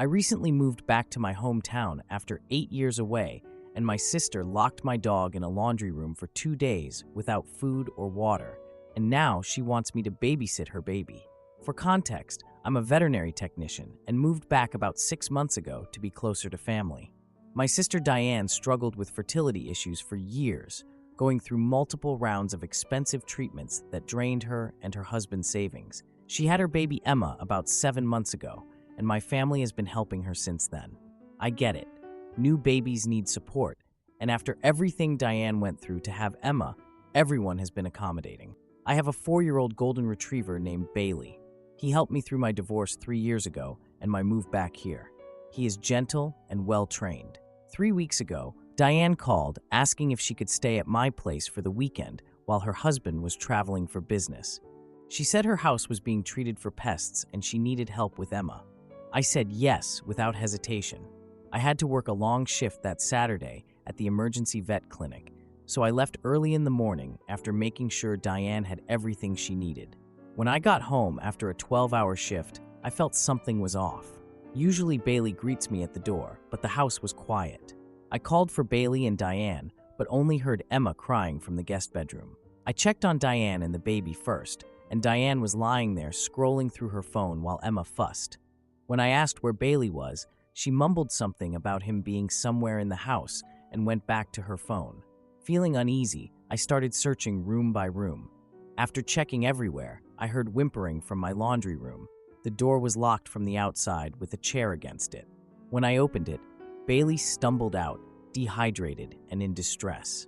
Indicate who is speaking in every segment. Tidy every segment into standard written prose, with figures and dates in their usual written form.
Speaker 1: I recently moved back to my hometown after 8 years away, and my sister locked my dog in a laundry room for 2 days without food or water, and now she wants me to babysit her baby. For context, I'm a veterinary technician and moved back about 6 months ago to be closer to family. My sister Diane struggled with fertility issues for years, going through multiple rounds of expensive treatments that drained her and her husband's savings. She had her baby Emma about 7 months ago, and my family has been helping her since then. I get it. New babies need support, and after everything Diane went through to have Emma, everyone has been accommodating. I have a 4-year-old golden retriever named Bailey. He helped me through my divorce 3 years ago and my move back here. He is gentle and well-trained. 3 weeks ago, Diane called asking if she could stay at my place for the weekend while her husband was traveling for business. She said her house was being treated for pests and she needed help with Emma. I said yes without hesitation. I had to work a long shift that Saturday at the emergency vet clinic, so I left early in the morning after making sure Diane had everything she needed. When I got home after a 12-hour shift, I felt something was off. Usually Bailey greets me at the door, but the house was quiet. I called for Bailey and Diane, but only heard Emma crying from the guest bedroom. I checked on Diane and the baby first, and Diane was lying there scrolling through her phone while Emma fussed. When I asked where Bailey was, she mumbled something about him being somewhere in the house and went back to her phone. Feeling uneasy, I started searching room by room. After checking everywhere, I heard whimpering from my laundry room. The door was locked from the outside with a chair against it. When I opened it, Bailey stumbled out, dehydrated and in distress.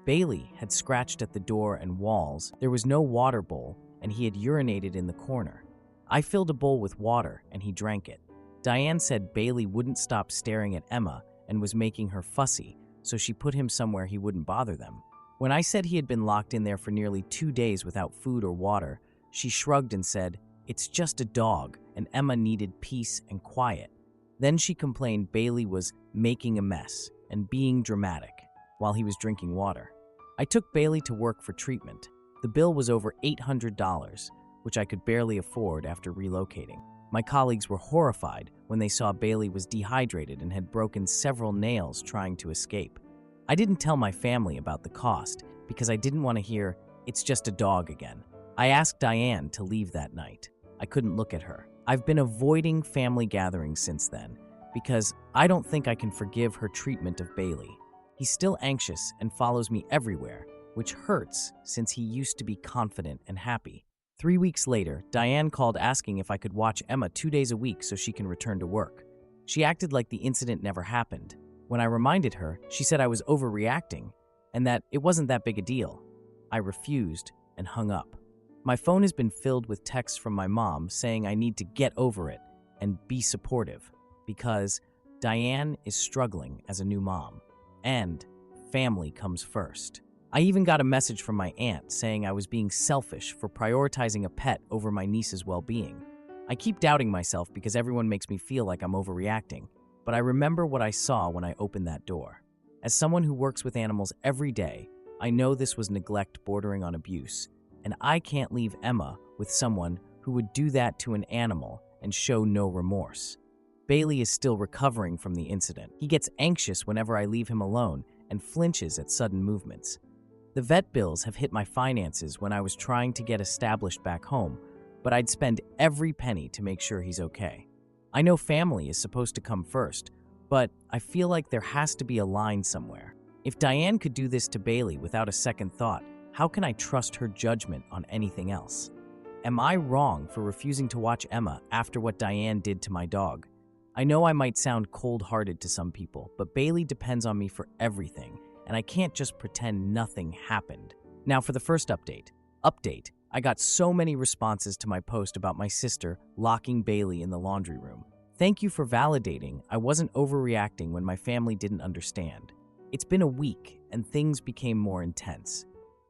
Speaker 1: Bailey had scratched at the door and walls, there was no water bowl, and he had urinated in the corner. I filled a bowl with water and he drank it. Diane said Bailey wouldn't stop staring at Emma and was making her fussy, so she put him somewhere he wouldn't bother them. When I said he had been locked in there for nearly 2 days without food or water, she shrugged and said, "It's just a dog, and Emma needed peace and quiet." Then she complained Bailey was making a mess and being dramatic while he was drinking water. I took Bailey to work for treatment. The bill was over $800, which I could barely afford after relocating. My colleagues were horrified when they saw Bailey was dehydrated and had broken several nails trying to escape. I didn't tell my family about the cost because I didn't want to hear, "It's just a dog" again. I asked Diane to leave that night. I couldn't look at her. I've been avoiding family gatherings since then because I don't think I can forgive her treatment of Bailey. He's still anxious and follows me everywhere, which hurts since he used to be confident and happy. 3 weeks later, Diane called asking if I could watch Emma 2 days a week so she can return to work. She acted like the incident never happened. When I reminded her, she said I was overreacting and that it wasn't that big a deal. I refused and hung up. My phone has been filled with texts from my mom saying I need to get over it and be supportive because Diane is struggling as a new mom and family comes first. I even got a message from my aunt saying I was being selfish for prioritizing a pet over my niece's well-being. I keep doubting myself because everyone makes me feel like I'm overreacting, but I remember what I saw when I opened that door. As someone who works with animals every day, I know this was neglect bordering on abuse, and I can't leave Emma with someone who would do that to an animal and show no remorse. Bailey is still recovering from the incident. He gets anxious whenever I leave him alone and flinches at sudden movements. The vet bills have hit my finances when I was trying to get established back home, but I'd spend every penny to make sure he's okay. I know family is supposed to come first, but I feel like there has to be a line somewhere. If Diane could do this to Bailey without a second thought, how can I trust her judgment on anything else? Am I wrong for refusing to watch Emma after what Diane did to my dog? I know I might sound cold-hearted to some people, but Bailey depends on me for everything, and I can't just pretend nothing happened. Now for the first update. I got so many responses to my post about my sister locking Bailey in the laundry room. Thank you for validating I wasn't overreacting when my family didn't understand. It's been a week, and things became more intense.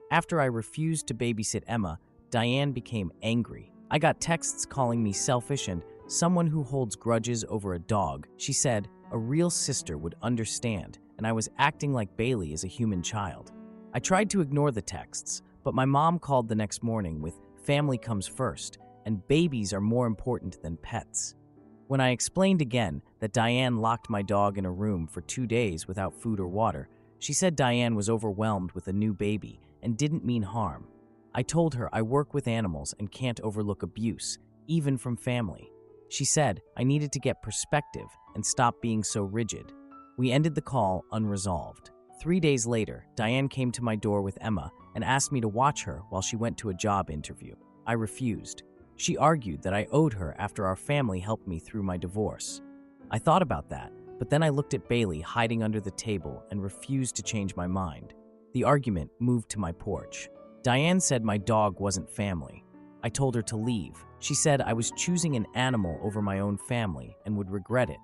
Speaker 1: After I refused to babysit Emma, Diane became angry. I got texts calling me selfish and someone who holds grudges over a dog. She said a real sister would understand, and I was acting like Bailey is a human child. I tried to ignore the texts, but my mom called the next morning with "family comes first, and babies are more important than pets." When I explained again that Diane locked my dog in a room for 2 days without food or water, she said Diane was overwhelmed with a new baby and didn't mean harm. I told her I work with animals and can't overlook abuse, even from family. She said I needed to get perspective and stop being so rigid. We ended the call unresolved. 3 days later, Diane came to my door with Emma and asked me to watch her while she went to a job interview. I refused. She argued that I owed her after our family helped me through my divorce. I thought about that, but then I looked at Bailey hiding under the table and refused to change my mind. The argument moved to my porch. Diane said my dog wasn't family. I told her to leave. She said I was choosing an animal over my own family and would regret it.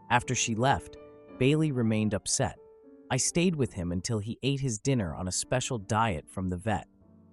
Speaker 1: After she left, Bailey remained upset. I stayed with him until he ate his dinner on a special diet from the vet.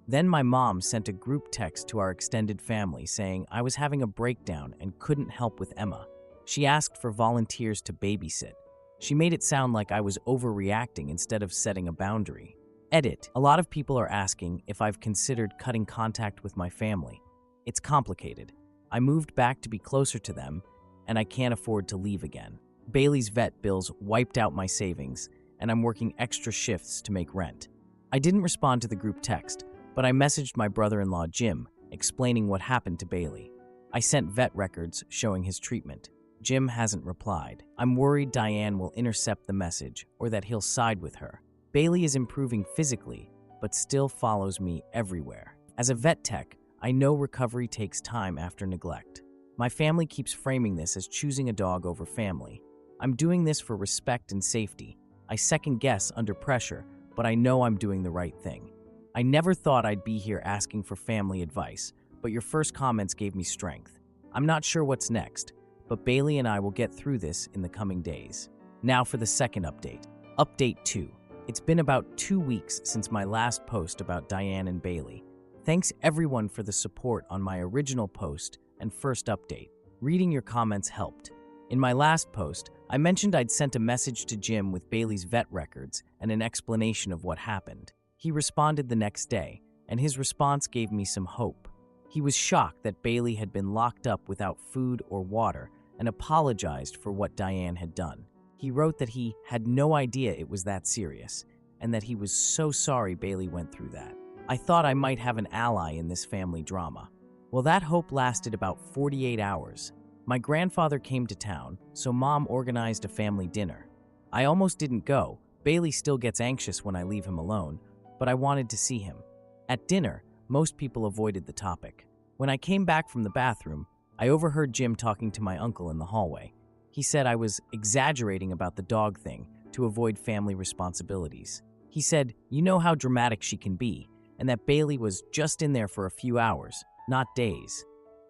Speaker 1: Then my mom sent a group text to our extended family saying I was having a breakdown and couldn't help with Emma. She asked for volunteers to babysit. She made it sound like I was overreacting instead of setting a boundary. Edit: a lot of people are asking if I've considered cutting contact with my family. It's complicated. I moved back to be closer to them, and I can't afford to leave again. Bailey's vet bills wiped out my savings, and I'm working extra shifts to make rent. I didn't respond to the group text, but I messaged my brother-in-law Jim, explaining what happened to Bailey. I sent vet records showing his treatment. Jim hasn't replied. I'm worried Diane will intercept the message or that he'll side with her. Bailey is improving physically, but still follows me everywhere. As a vet tech, I know recovery takes time after neglect. My family keeps framing this as choosing a dog over family. I'm doing this for respect and safety. I second guess under pressure, but I know I'm doing the right thing. I never thought I'd be here asking for family advice, but your first comments gave me strength. I'm not sure what's next, but Bailey and I will get through this in the coming days. Now for the second update. Update 2. It's been about 2 weeks since my last post about Diane and Bailey. Thanks everyone for the support on my original post and first update. Reading your comments helped. In my last post, I mentioned I'd sent a message to Jim with Bailey's vet records and an explanation of what happened. He responded the next day, and his response gave me some hope. He was shocked that Bailey had been locked up without food or water and apologized for what Diane had done. He wrote that he had no idea it was that serious, and that he was so sorry Bailey went through that. I thought I might have an ally in this family drama. Well, that hope lasted about 48 hours. My grandfather came to town, so Mom organized a family dinner. I almost didn't go. Bailey still gets anxious when I leave him alone, but I wanted to see him. At dinner, most people avoided the topic. When I came back from the bathroom, I overheard Jim talking to my uncle in the hallway. He said I was exaggerating about the dog thing to avoid family responsibilities. He said, "You know how dramatic she can be, and that Bailey was just in there for a few hours, not days."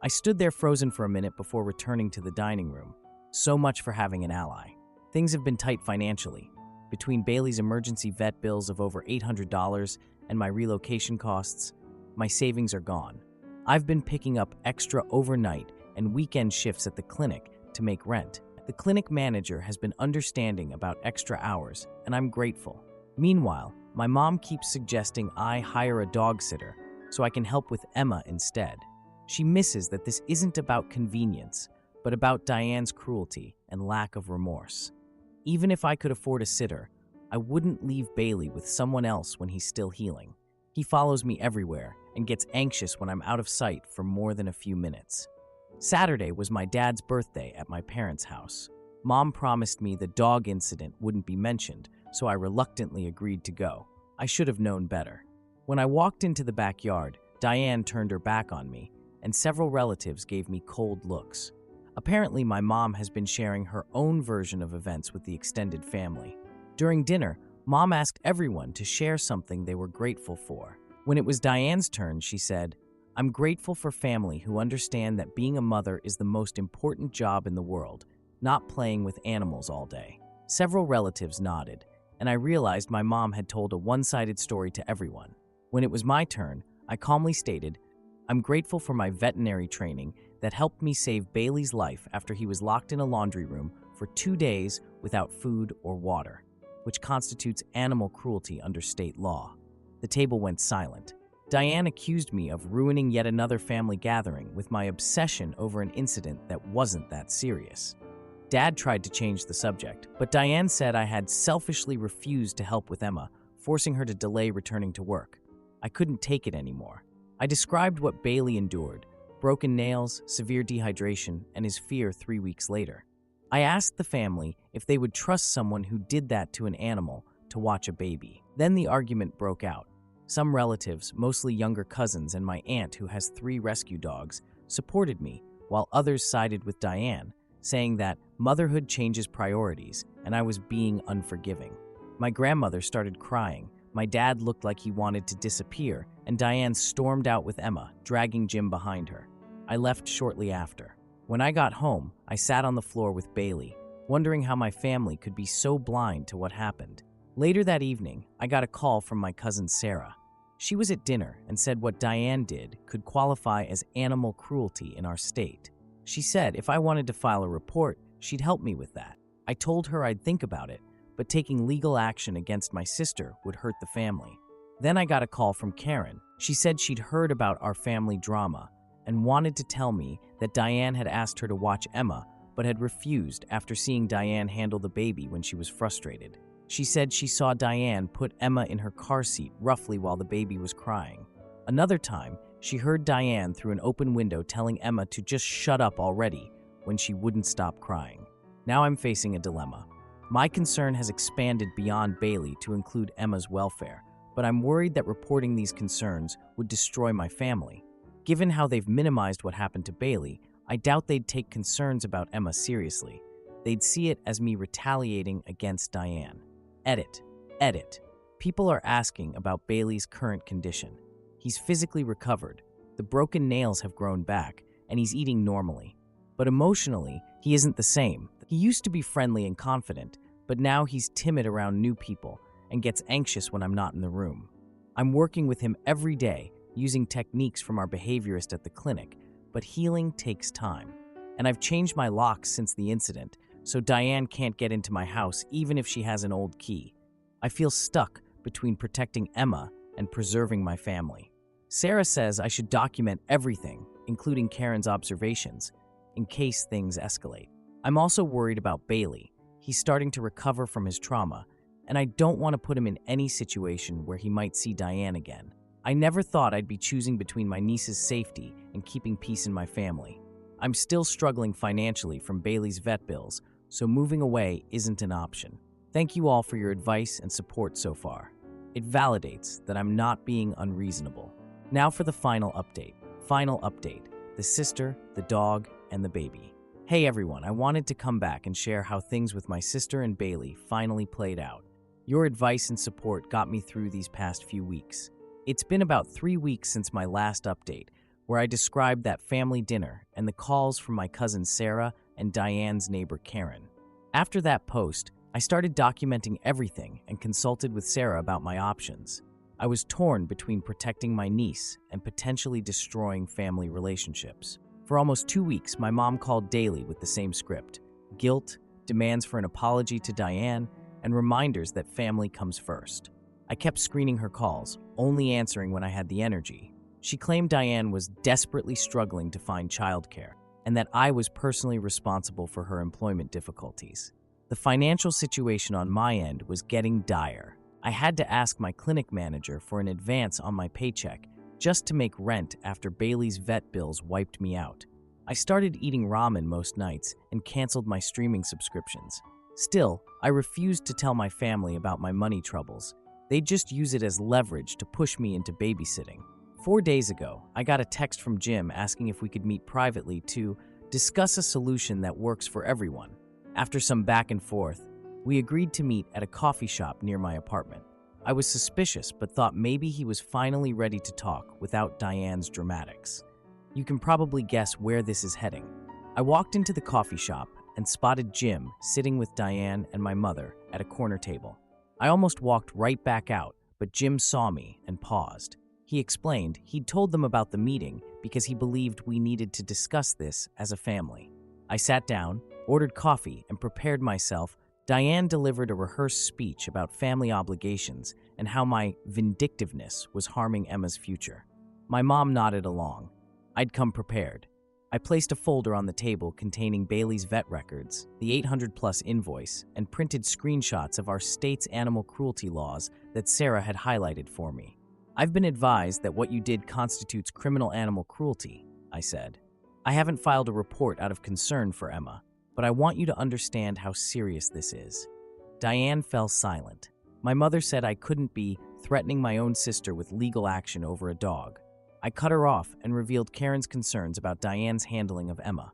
Speaker 1: I stood there frozen for a minute before returning to the dining room. So much for having an ally. Things have been tight financially. Between Bailey's emergency vet bills of over $800 and my relocation costs, my savings are gone. I've been picking up extra overnight and weekend shifts at the clinic to make rent. The clinic manager has been understanding about extra hours, and I'm grateful. Meanwhile, my mom keeps suggesting I hire a dog sitter so I can help with Emma instead. She misses that this isn't about convenience, but about Diane's cruelty and lack of remorse. Even if I could afford a sitter, I wouldn't leave Bailey with someone else when he's still healing. He follows me everywhere and gets anxious when I'm out of sight for more than a few minutes. Saturday was my dad's birthday at my parents' house. Mom promised me the dog incident wouldn't be mentioned, so I reluctantly agreed to go. I should have known better. When I walked into the backyard, Diane turned her back on me, and several relatives gave me cold looks. Apparently, my mom has been sharing her own version of events with the extended family. During dinner, Mom asked everyone to share something they were grateful for. When it was Diane's turn, she said, "I'm grateful for family who understand that being a mother is the most important job in the world, not playing with animals all day." Several relatives nodded, and I realized my mom had told a one-sided story to everyone. When it was my turn, I calmly stated, "I'm grateful for my veterinary training that helped me save Bailey's life after he was locked in a laundry room for 2 days without food or water, which constitutes animal cruelty under state law." The table went silent. Diane accused me of ruining yet another family gathering with my obsession over an incident that wasn't that serious. Dad tried to change the subject, but Diane said I had selfishly refused to help with Emma, forcing her to delay returning to work. I couldn't take it anymore. I described what Bailey endured: broken nails, severe dehydration, and his fear 3 weeks later. I asked the family if they would trust someone who did that to an animal to watch a baby. Then the argument broke out. Some relatives, mostly younger cousins and my aunt who has 3 rescue dogs, supported me, while others sided with Diane, saying that motherhood changes priorities and I was being unforgiving. My grandmother started crying, my dad looked like he wanted to disappear, and Diane stormed out with Emma, dragging Jim behind her. I left shortly after. When I got home, I sat on the floor with Bailey, wondering how my family could be so blind to what happened. Later that evening, I got a call from my cousin Sarah. She was at dinner and said what Diane did could qualify as animal cruelty in our state. She said if I wanted to file a report, she'd help me with that. I told her I'd think about it, but taking legal action against my sister would hurt the family. Then I got a call from Karen. She said she'd heard about our family drama and wanted to tell me that Diane had asked her to watch Emma, but had refused after seeing Diane handle the baby when she was frustrated. She said she saw Diane put Emma in her car seat roughly while the baby was crying. Another time, she heard Diane through an open window telling Emma to just shut up already when she wouldn't stop crying. Now I'm facing a dilemma. My concern has expanded beyond Bailey to include Emma's welfare, but I'm worried that reporting these concerns would destroy my family. Given how they've minimized what happened to Bailey, I doubt they'd take concerns about Emma seriously. They'd see it as me retaliating against Diane. Edit. People are asking about Bailey's current condition. He's physically recovered, the broken nails have grown back, and he's eating normally. But emotionally, he isn't the same. He used to be friendly and confident, but now he's timid around new people and gets anxious when I'm not in the room. I'm working with him every day, using techniques from our behaviorist at the clinic, but healing takes time. And I've changed my locks since the incident, so Diane can't get into my house even if she has an old key. I feel stuck between protecting Emma and preserving my family. Sarah says I should document everything, including Karen's observations, in case things escalate. I'm also worried about Bailey. He's starting to recover from his trauma, and I don't want to put him in any situation where he might see Diane again. I never thought I'd be choosing between my niece's safety and keeping peace in my family. I'm still struggling financially from Bailey's vet bills, so moving away isn't an option. Thank you all for your advice and support so far. It validates that I'm not being unreasonable. Now for the final update. The sister, the dog, and the baby. Hey everyone, I wanted to come back and share how things with my sister and Bailey finally played out. Your advice and support got me through these past few weeks. It's been about 3 weeks since my last update, where I described that family dinner and the calls from my cousin Sarah and Diane's neighbor Karen. After that post, I started documenting everything and consulted with Sarah about my options. I was torn between protecting my niece and potentially destroying family relationships. For almost 2 weeks, my mom called daily with the same script: guilt, demands for an apology to Diane, and reminders that family comes first. I kept screening her calls, only answering when I had the energy. She claimed Diane was desperately struggling to find childcare, and that I was personally responsible for her employment difficulties. The financial situation on my end was getting dire. I had to ask my clinic manager for an advance on my paycheck just to make rent after Bailey's vet bills wiped me out. I started eating ramen most nights and canceled my streaming subscriptions. Still, I refused to tell my family about my money troubles. They'd just use it as leverage to push me into babysitting. 4 days ago, I got a text from Jim asking if we could meet privately to discuss a solution that works for everyone. After some back and forth, we agreed to meet at a coffee shop near my apartment. I was suspicious, but thought maybe he was finally ready to talk without Diane's dramatics. You can probably guess where this is heading. I walked into the coffee shop and spotted Jim sitting with Diane and my mother at a corner table. I almost walked right back out, but Jim saw me and paused. He explained he'd told them about the meeting because he believed we needed to discuss this as a family. I sat down, ordered coffee, and prepared myself, Diane delivered a rehearsed speech about family obligations and how my vindictiveness was harming Emma's future. My mom nodded along. I'd come prepared. I placed a folder on the table containing Bailey's vet records, the 800-plus invoice, and printed screenshots of our state's animal cruelty laws that Sarah had highlighted for me. I've been advised that what you did constitutes criminal animal cruelty, I said. I haven't filed a report out of concern for Emma, but I want you to understand how serious this is. Diane fell silent. My mother said I couldn't be threatening my own sister with legal action over a dog. I cut her off and revealed Karen's concerns about Diane's handling of Emma.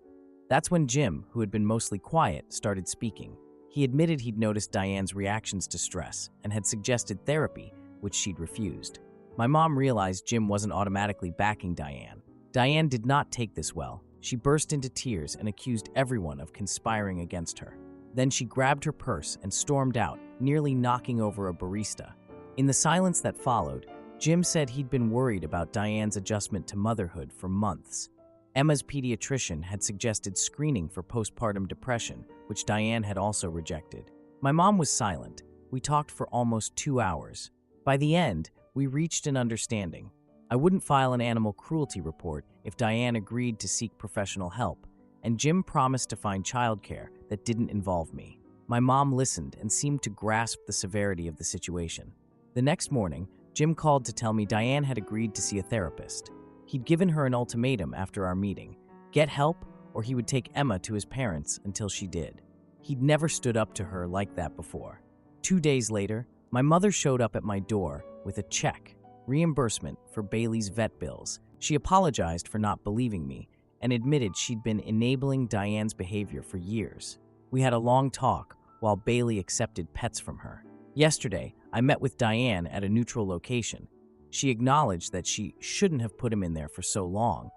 Speaker 1: That's when Jim, who had been mostly quiet, started speaking. He admitted he'd noticed Diane's reactions to stress and had suggested therapy, which she'd refused. My mom realized Jim wasn't automatically backing Diane. Diane did not take this well. She burst into tears and accused everyone of conspiring against her. Then she grabbed her purse and stormed out, nearly knocking over a barista. In the silence that followed, Jim said he'd been worried about Diane's adjustment to motherhood for months. Emma's pediatrician had suggested screening for postpartum depression, which Diane had also rejected. My mom was silent. We talked for almost 2 hours. By the end, we reached an understanding. I wouldn't file an animal cruelty report if Diane agreed to seek professional help, and Jim promised to find childcare that didn't involve me. My mom listened and seemed to grasp the severity of the situation. The next morning, Jim called to tell me Diane had agreed to see a therapist. He'd given her an ultimatum after our meeting: get help or he would take Emma to his parents until she did. He'd never stood up to her like that before. 2 days later, my mother showed up at my door with a check, reimbursement for Bailey's vet bills. She apologized for not believing me and admitted she'd been enabling Diane's behavior for years. We had a long talk while Bailey accepted pets from her. Yesterday, I met with Diane at a neutral location. She acknowledged that she shouldn't have put him in there for so long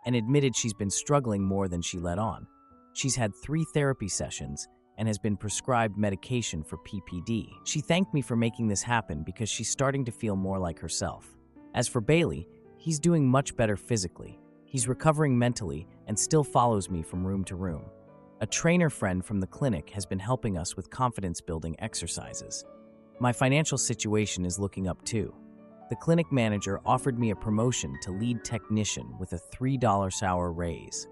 Speaker 1: and admitted she's been struggling more than she let on. She's had 3 therapy sessions and has been prescribed medication for PPD. She thanked me for making this happen because she's starting to feel more like herself. As for Bailey, he's doing much better physically. He's recovering mentally and still follows me from room to room. A trainer friend from the clinic has been helping us with confidence-building exercises. My financial situation is looking up too. The clinic manager offered me a promotion to lead technician with a $3 hour raise.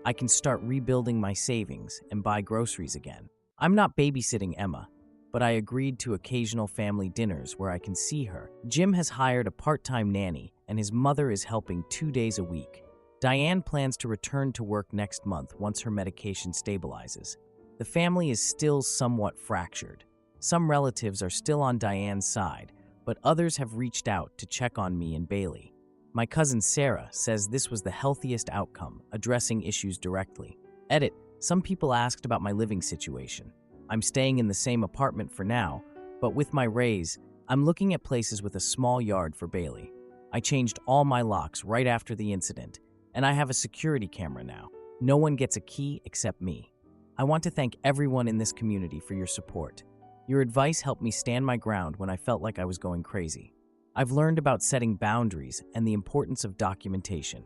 Speaker 1: I can start rebuilding my savings and buy groceries again. I'm not babysitting Emma, but I agreed to occasional family dinners where I can see her. Jim has hired a part-time nanny, and his mother is helping 2 days a week. Diane plans to return to work next month once her medication stabilizes. The family is still somewhat fractured. Some relatives are still on Diane's side, but others have reached out to check on me and Bailey. My cousin Sarah says this was the healthiest outcome, addressing issues directly. Edit: some people asked about my living situation. I'm staying in the same apartment for now, but with my raise, I'm looking at places with a small yard for Bailey. I changed all my locks right after the incident, and I have a security camera now. No one gets a key except me. I want to thank everyone in this community for your support. Your advice helped me stand my ground when I felt like I was going crazy. I've learned about setting boundaries and the importance of documentation.